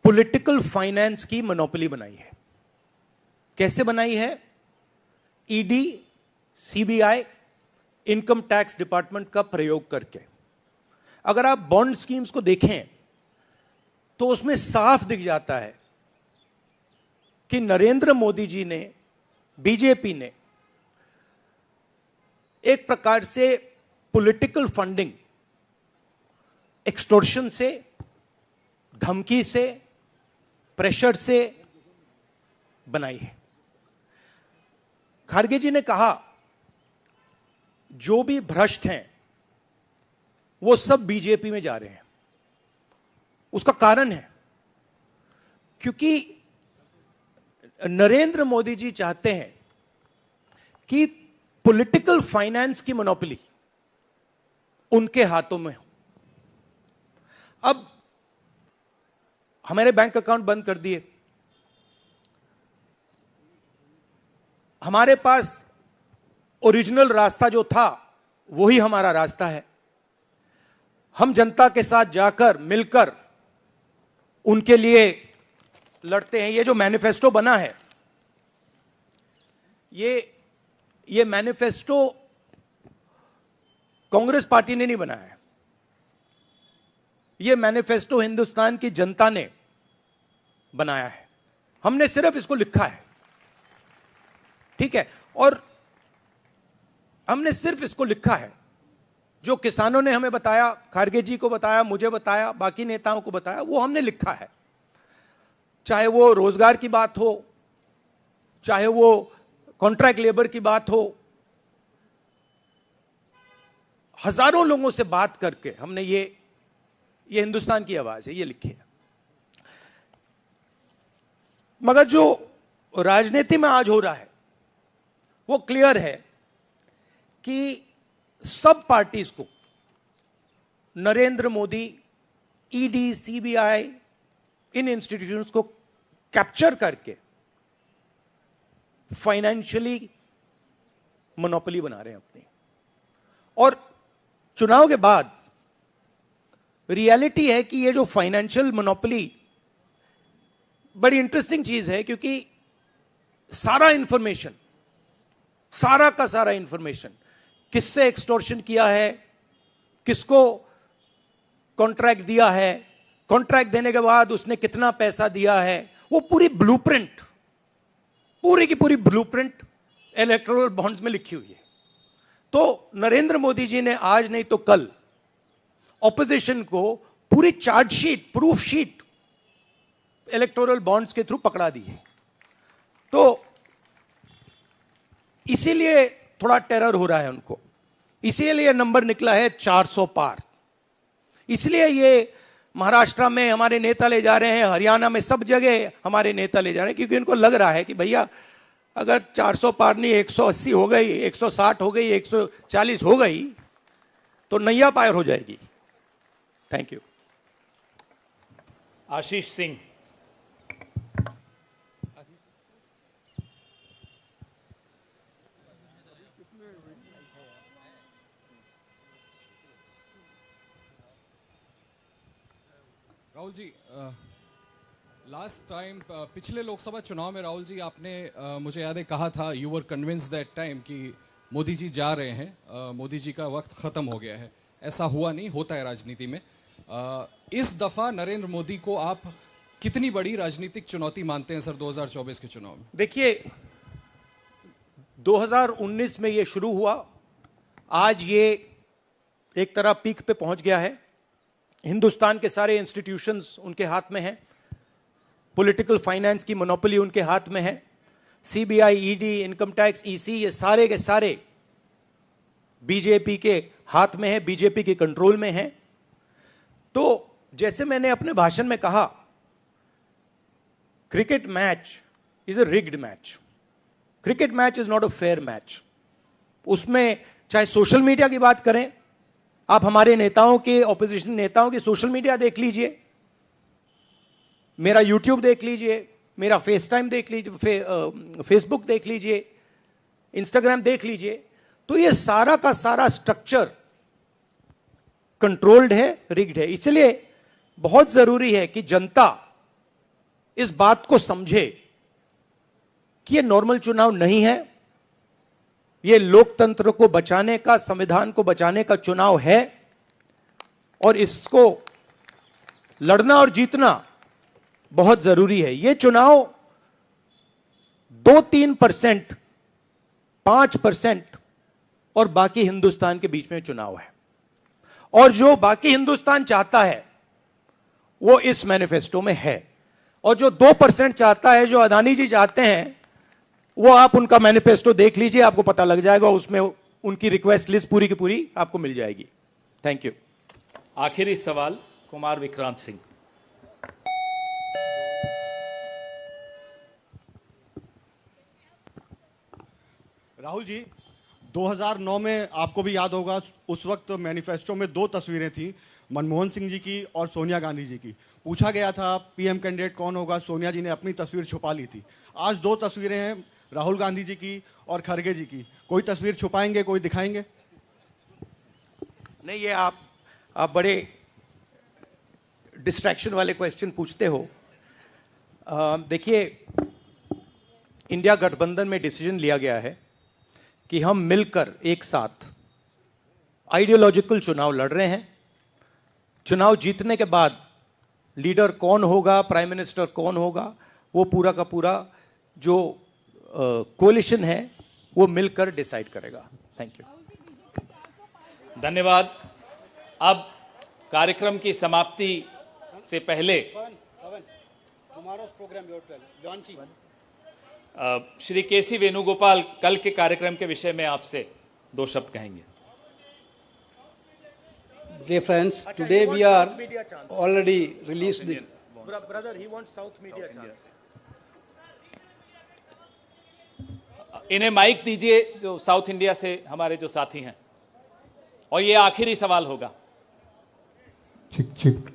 S6: पॉलिटिकल फाइनेंस की मोनोपोली बनाई है। कैसे बनाई है? ED, CBI, income tax department का प्रयोग करके। अगर आप बॉन्ड स्कीम्स को देखें तो उसमें साफ दिख जाता है कि नरेंद्र मोदी जी ने, बीजेपी ने एक प्रकार से पॉलिटिकल फंडिंग एक्सटॉर्शन से, धमकी से, प्रेशर से बनाई है। खारगे जी ने कहा जो भी भ्रष्ट हैं वो सब बीजेपी में जा रहे हैं। उसका कारण है क्योंकि नरेंद्र मोदी जी चाहते हैं कि पॉलिटिकल फाइनेंस की मोनोपोली उनके हाथों में हो। अब हमारे बैंक अकाउंट बंद कर दिए, हमारे पास ओरिजिनल रास्ता जो था वही हमारा रास्ता है। हम जनता के साथ जाकर मिलकर उनके लिए लड़ते हैं। ये जो मैनिफेस्टो बना है, ये मैनिफेस्टो कांग्रेस पार्टी ने नहीं बनाया है। ये मैनिफेस्टो हिंदुस्तान की जनता ने बनाया है। हमने सिर्फ इसको लिखा है, ठीक है, और हमने सिर्फ इसको लिखा है। जो किसानों ने हमें बताया, खारगे जी को बताया, मुझे बताया, बाकी नेताओं को बताया, वो हमने लिखा है। चाहे वो रोजगार की बात हो, चाहे वो कॉन्ट्रैक्ट लेबर की बात हो, हजारों लोगों से बात करके हमने ये हिंदुस्तान की आवाज है, ये लिखी है। मगर जो राजनीति में आज हो रहा है वो क्लियर है कि सब पार्टीज को नरेंद्र मोदी, ईडी, सीबीआई, इन इंस्टीट्यूशंस को कैप्चर करके फाइनेंशियली मोनोपोली बना रहे हैं अपनी। और चुनाव के बाद रियलिटी है कि ये जो फाइनेंशियल मोनोपोली बड़ी इंटरेस्टिंग चीज है, क्योंकि सारा इंफॉर्मेशन, सारा का सारा इंफॉर्मेशन, किससे एक्सटॉर्शन किया है, किसको कॉन्ट्रैक्ट दिया है, कॉन्ट्रैक्ट देने के बाद उसने कितना पैसा दिया है, वो पूरी ब्लूप्रिंट, पूरी की पूरी ब्लूप्रिंट इलेक्टोरल बॉन्ड्स में लिखी हुई है। तो नरेंद्र मोदी जी ने आज नहीं तो कल ऑपोजिशन को पूरी chargesheet, proof sheet electoral bonds के थ्रू पकड़ा दी है। तो इसीलिए थोड़ा टेरर हो रहा है उनको, इसीलिए नंबर निकला है 400 पार। इसलिए ये महाराष्ट्र में हमारे नेता ले जा रहे हैं, हरियाणा में सब जगह हमारे नेता ले जा रहे हैं, क्योंकि इनको लग रहा है कि भैया अगर 400 पार नहीं 180 हो गई, 160 हो गई, 140 हो गई तो नैया पार हो जाएगी। Thank you.
S1: Ashish Singh.
S10: Rahul ji, last time पिछले लोकसभा चुनाव में राहुल जी आपने मुझे याद है कहा था, you were convinced that time कि मोदी जी जा रहे हैं, मोदी जी का वक्त ख़त्म हो गया है। ऐसा हुआ नहीं, होता है राजनीति में। इस दफ़ा नरेंद्र मोदी को आप कितनी बड़ी राजनीतिक चुनौती मानते हैं सर 2024 के चुनाव में?
S6: देखिए, 2019 में ये शुरू हुआ, आज ये एक तरह पीक पे पहुंच गया है। हिंदुस्तान के सारे इंस्टीट्यूशंस उनके हाथ में हैं, पॉलिटिकल फाइनेंस की मोनोपोली उनके हाथ में है, CBI, ED, income tax, EC, ये सारे के सारे बीजेपी के हाथ में है, बीजेपी के कंट्रोल में है। तो जैसे मैंने अपने भाषण में कहा, cricket match is a rigged match. Cricket match is not a fair match. उसमें चाहे सोशल मीडिया की बात करें, आप हमारे नेताओं के, ऑपोजिशन नेताओं के सोशल मीडिया देख लीजिए, मेरा यूट्यूब देख लीजिए, मेरा फेस टाइम देख लीजिए, फेसबुक देख लीजिए, इंस्टाग्राम देख लीजिए, तो ये सारा का सारा स्ट्रक्चर कंट्रोल्ड है, रिग्ड है। इसलिए बहुत जरूरी है कि जनता इस बात को समझे कि ये नॉर्मल चुनाव नहीं है, ये लोकतंत्र को बचाने का, संविधान को बचाने का चुनाव है, और इसको लड़ना और जीतना बहुत जरूरी है। ये चुनाव 2-3%, 5% और बाकी हिंदुस्तान के बीच में चुनाव है, और जो बाकी हिंदुस्तान चाहता है वो इस मैनिफेस्टो में है, और जो 2% चाहता है, जो अदानी जी चाहते हैं, वो आप उनका मैनिफेस्टो देख लीजिए, आपको पता लग जाएगा, उसमें उनकी रिक्वेस्ट लिस्ट पूरी की पूरी आपको मिल जाएगी। Thank you.
S1: आखिरी सवाल कुमार विक्रांत सिंह।
S11: राहुल जी, 2009 में आपको भी याद होगा, उस वक्त मैनिफेस्टो में 2 तस्वीरें थी, मनमोहन सिंह जी की और सोनिया गांधी जी की। पूछा गया था पीएम कैंडिडेट कौन होगा, सोनिया जी ने अपनी तस्वीर छुपा ली थी। आज 2 तस्वीरें हैं, राहुल गांधी जी की और खड़गे जी की। कोई तस्वीर छुपाएंगे, कोई दिखाएंगे?
S6: नहीं, ये आप बड़े डिस्ट्रैक्शन वाले क्वेश्चन पूछते हो। देखिए, इंडिया गठबंधन में डिसीजन लिया गया है कि हम मिलकर एक साथ आइडियोलॉजिकल चुनाव लड़ रहे हैं। चुनाव जीतने के बाद लीडर कौन होगा, प्राइम मिनिस्टर कौन होगा, वो पूरा का पूरा जो कोलिशन है वो मिलकर डिसाइड करेगा। Thank you.
S1: धन्यवाद। अब कार्यक्रम की समाप्ति से पहले श्री केसी वेणुगोपाल कल के कार्यक्रम के विषय में आपसे 2 शब्द कहेंगे।
S12: Dear friends, today we are already released the
S6: brother, he wants South media chance.
S1: इन्हें माइक दीजिए, जो साउथ इंडिया से हमारे जो साथी हैं, और ये आखिरी सवाल होगा।
S7: चिक चिक।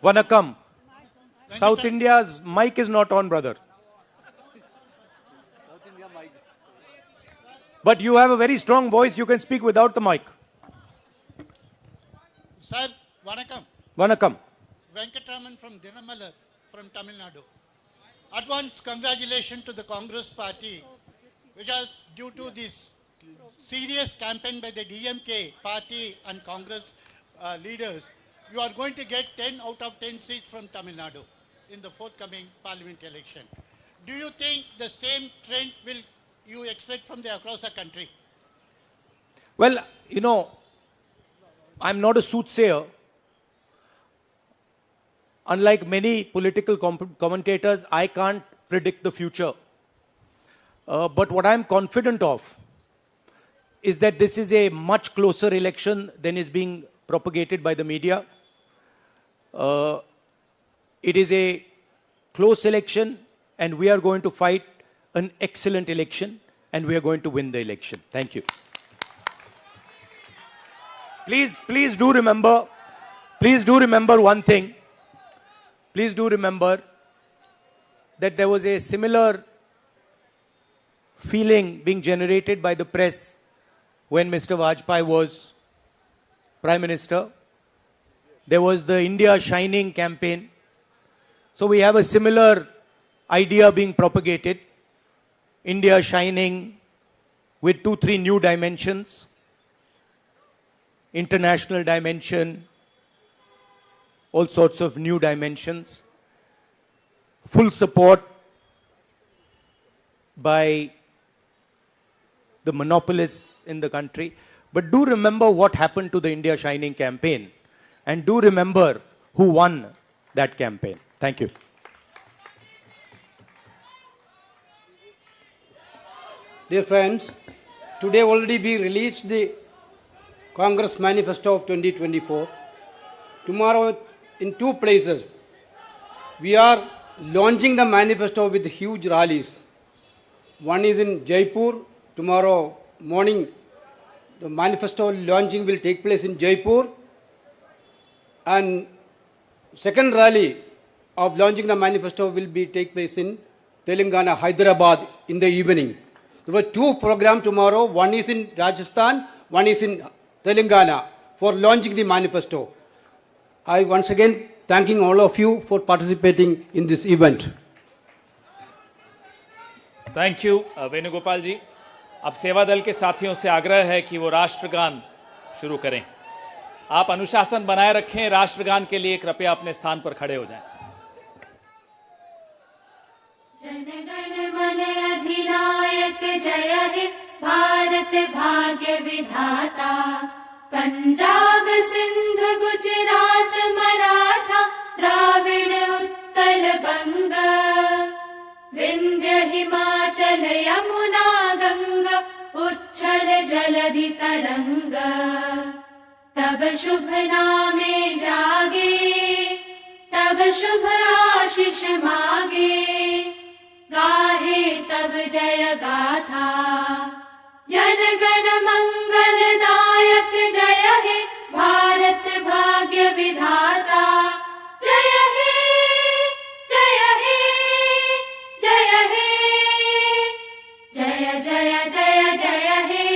S6: Vanakkam. South India's mic is not on, brother. But you have a very strong voice. You can speak without the mic.
S13: Sir, Vanakkam.
S6: Vanakkam.
S13: Venkatraman from Dinamalar from Tamil Nadu. Advance congratulations to the Congress party, which is due to this serious campaign by the DMK party and Congress leaders. You are going to get 10 out of 10 seats from Tamil Nadu in the forthcoming parliament election. Do you think the same trend will you expect from the across the country?
S6: Well, you know, I'm not a soothsayer. Unlike many political commentators, I can't predict the future. But what I'm confident of is that this is a much closer election than is being propagated by the media. It is a close election, and we are going to fight an excellent election, and we are going to win the election. Thank you. Please do remember one thing. Please do remember that there was a similar feeling being generated by the press when Mr. Vajpayee was Prime Minister. There was the India Shining campaign. So we have a similar idea being propagated, India shining with 2-3 new dimensions, international dimension, all sorts of new dimensions, full support by the monopolists in the country. But do remember what happened to the India Shining campaign, and do remember who won that campaign. Thank you.
S12: Dear friends, today already we released the Congress Manifesto of 2024. Tomorrow in 2 places we are launching the manifesto with huge rallies. One is in Jaipur. Tomorrow morning the manifesto launching will take place in Jaipur, and second rally of launching the manifesto will take place in Telangana, Hyderabad in the evening. There were 2 programs tomorrow. One is in Rajasthan, one is in Telangana for launching the manifesto. I once again thanking all of you for participating in this event.
S1: Thank you Venugopal ji. अब सेवा दल के साथियों से आग्रह है कि वो राष्ट्रगान शुरू करें. आप अनुशासन बनाए रखें. राष्ट्रगान के लिए कृपया अपने स्थान पर खड़े हो जाएं.
S14: जनगण मन अधिनायक जय हे भारत भाग्य विधाता. पंजाब सिंध गुजरात मराठा द्राविड़ उत्कल बंग. विंध्य हिमाचल यमुना गंगा उच्छल जलधि तरंग. तब शुभ नामे जागे तब शुभ आशीष मागे. गाहे तब जय गाथा जनगण मंगलदायक जय हे भारत भाग्य विधाता. जय हे जय हे जय हे जय जय जय जय हे.